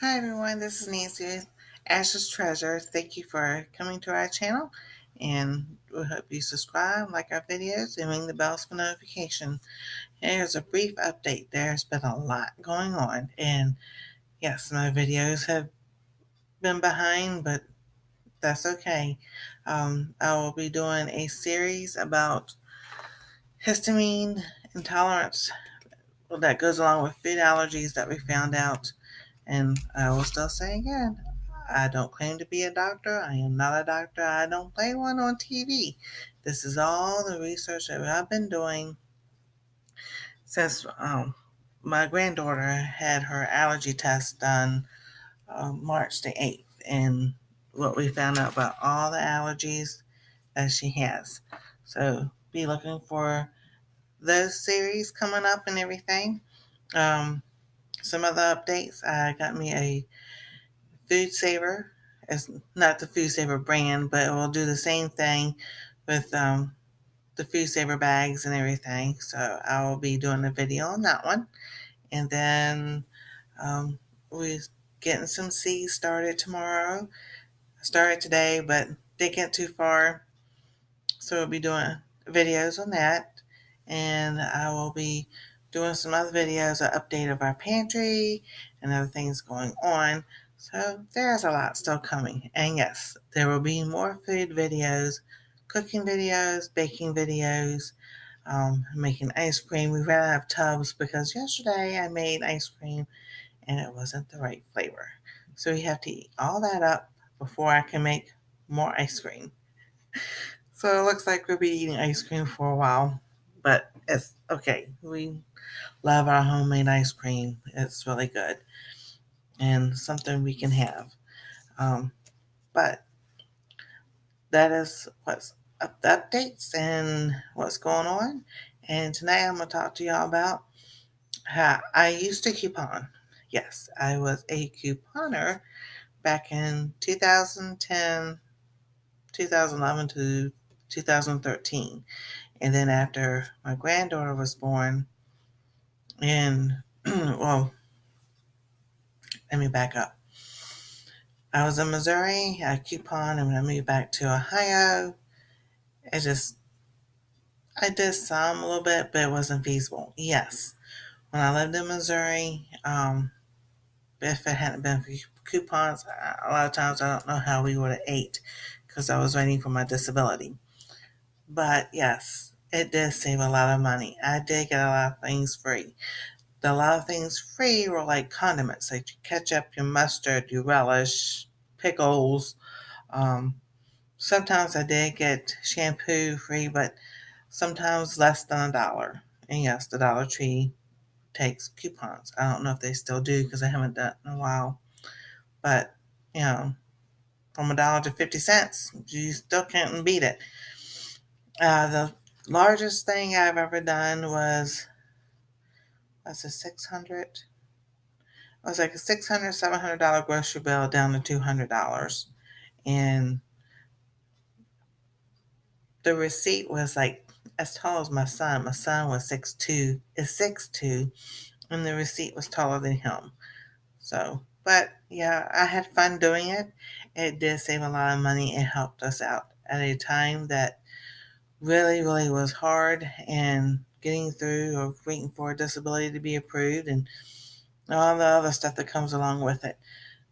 Hi everyone, this is Nancy with Ash's Treasure. Thank you for coming to our channel, and we hope you subscribe, like our videos, and ring the bells for notification. Here's a brief update. There's been a lot going on, and yes, my videos have been behind, but that's okay. I will be doing a series about histamine intolerance that goes along with food allergies that we found out. And I will still say again, I don't claim to be a doctor. I am not a doctor. I don't play one on TV. This is all the research that I've been doing since my granddaughter had her allergy test done March the 8th. And what we found out about all the allergies that she has. So be looking for those series coming up and everything. Um, some other updates. I got me a Food Saver. It's not the Food Saver brand, but it will do the same thing with the Food Saver bags and everything. So I will be doing a video on that one. And then we're getting some seeds started tomorrow. I started today, but didn't get too far. So we'll be doing videos on that. And I will be doing some other videos, an update of our pantry and other things going on. So there's a lot still coming. And yes, there will be more food videos, cooking videos, baking videos, making ice cream. We ran out of tubs because yesterday I made ice cream and it wasn't the right flavor. So we have to eat all that up before I can make more ice cream. So it looks like we'll be eating ice cream for a while, but it's okay. We love our homemade ice cream. It's really good and something we can have. Um, but that is what's up the updates and what's going on. And tonight I'm going to talk to y'all about how I used to coupon. Yes, I was a couponer back in 2010, 2011 to 2013. And then after my granddaughter was born, and well, let me back up. I was in Missouri, I couponed, and when I moved back to Ohio, it just, I did some a little bit, but it wasn't feasible. Yes, when I lived in Missouri, if it hadn't been for coupons, a lot of times I don't know how we would have ate because I was waiting for my disability. But yes, it did save a lot of money. I did get a lot of things free. A lot of things free were like condiments, like your ketchup, your mustard, your relish, pickles. Um, Sometimes I did get shampoo free, but sometimes less than $1. And yes, the Dollar Tree takes coupons. I don't know if they still do because I haven't done it in a while. But, you know, from $1 to 50 cents, you still can't beat it. The largest thing I've ever done was a 600. It was like a $600, $700 grocery bill down to $200. And the receipt was like as tall as my son. My son was 6'2", is 6'2", and the receipt was taller than him. So, but yeah, I had fun doing it. It did save a lot of money. It helped us out at a time that really, really was hard and getting through or waiting for a disability to be approved and all the other stuff that comes along with it.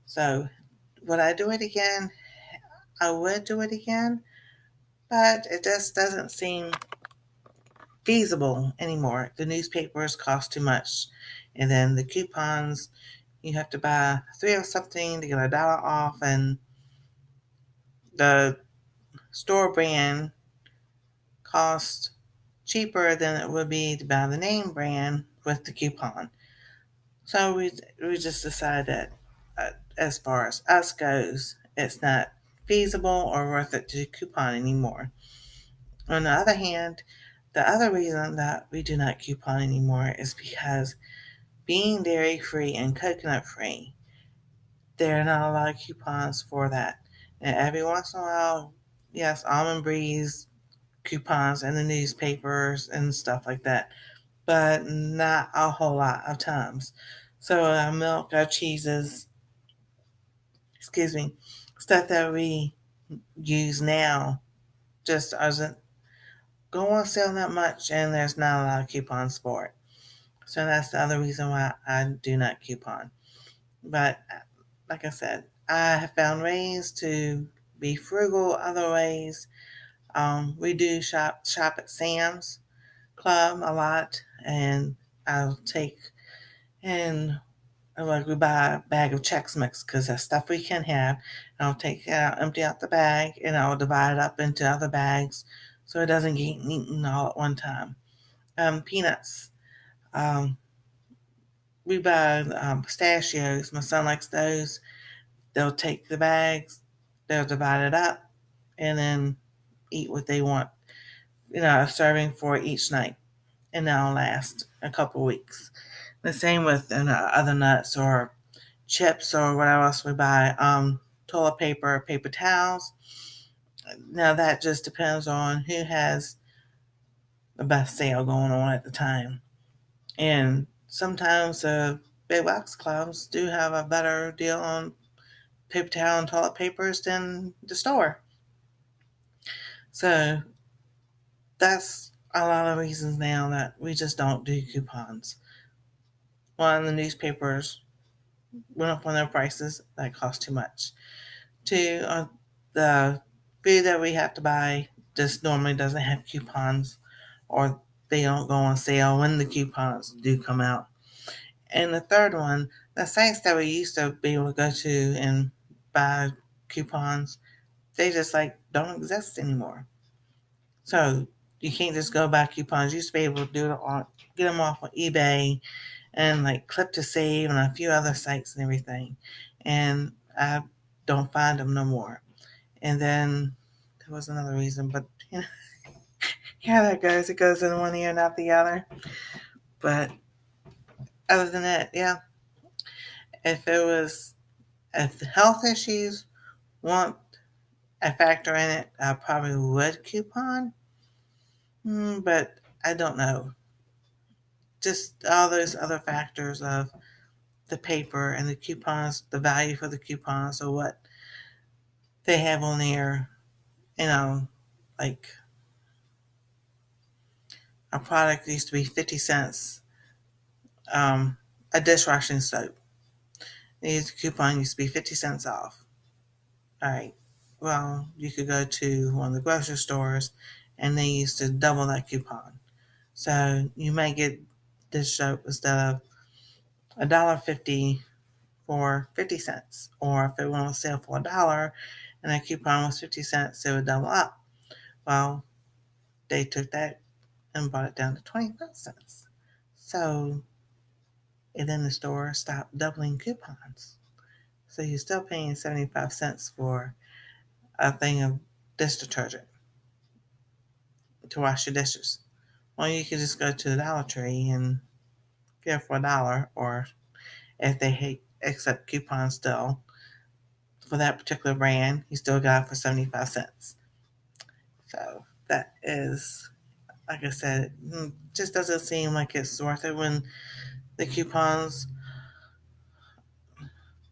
So, would I do it again? I would do it again, but it just doesn't seem feasible anymore. The newspapers cost too much. And then the coupons, you have to buy three of something to get $1 off, and the store brand costs cheaper than it would be to buy the name brand with the coupon. So we just decided that as far as us goes, it's not feasible or worth it to coupon anymore. On the other hand, the other reason that we do not coupon anymore is because being dairy free and coconut free, there are not a lot of coupons for that. And every once in a while, yes, Almond Breeze coupons in the newspapers and stuff like that, but not a whole lot of times. So our milk, our cheeses, excuse me, stuff that we use now just doesn't go on sale that much, and there's not a lot of coupons for it. So that's the other reason why I do not coupon. But like I said, I have found ways to be frugal other ways. We do shop at Sam's Club a lot, and I'll take and like we buy a bag of Chex Mix because that's stuff we can have. And I'll take it out, empty out the bag, and I'll divide it up into other bags so it doesn't get eaten all at one time. Peanuts. Um, we buy pistachios. My son likes those. They'll take the bags, they'll divide it up, and then eat what they want. A serving for each night, and that'll last a couple weeks. The same with other nuts or chips or whatever else we buy. Toilet paper, paper towels. Now that just depends on who has the best sale going on at the time. And sometimes the big box clubs do have a better deal on paper towel and toilet papers than the store. So that's a lot of reasons now that we just don't do coupons. One, the newspapers went up on their prices. That cost too much. Two, the food that we have to buy just normally doesn't have coupons, or they don't go on sale when the coupons do come out. And the third one, the sites that we used to be able to go to and buy coupons, they just don't exist anymore. So you can't just go buy coupons. You used to be able to get them off on eBay and Clip to Save and a few other sites and everything. And I don't find them no more. And then there was another reason, but how that goes. It goes in one ear and out the other. But other than that, yeah. If the health issues weren't a factor in it, I probably would coupon. But I don't know. Just all those other factors of the paper and the coupons, the value for the coupons, or what they have on there. Like a product used to be 50 cents, a dishwashing soap. The coupon used to be 50 cents off. All right. Well, you could go to one of the grocery stores and they used to double that coupon. So you might get dish soap instead of $1.50 for 50 cents. Or if it went on sale for $1 and that coupon was 50 cents, it would double up. Well, they took that and brought it down to 25 cents. So, and then the store stopped doubling coupons. So you're still paying 75 cents for a thing of dish detergent to wash your dishes. Well, you could just go to the Dollar Tree and get it for $1, or if they accept coupons still for that particular brand, you still got it for 75 cents. So that is, like I said, just doesn't seem like it's worth it when the coupons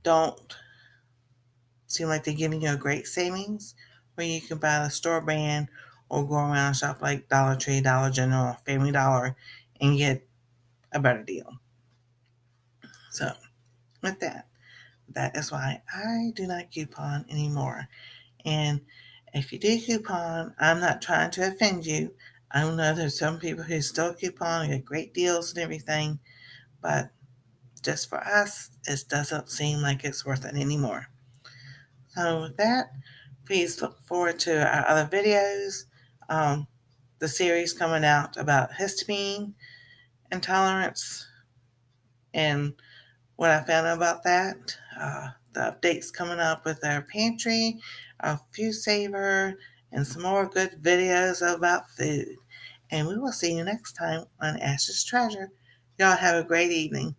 don't seem like they're giving you a great savings where you can buy the store brand or go around and shop like Dollar Tree, Dollar General, Family Dollar and get a better deal. So with that is why I do not coupon anymore. And if you do coupon, I'm not trying to offend you. I know there's some people who still coupon and get great deals and everything, but just for us, it doesn't seem like it's worth it anymore. So with that, please look forward to our other videos. The series coming out about histamine intolerance and what I found out about that. The updates coming up with our pantry, our food saver, and some more good videos about food. And we will see you next time on Ash's Treasure. Y'all have a great evening.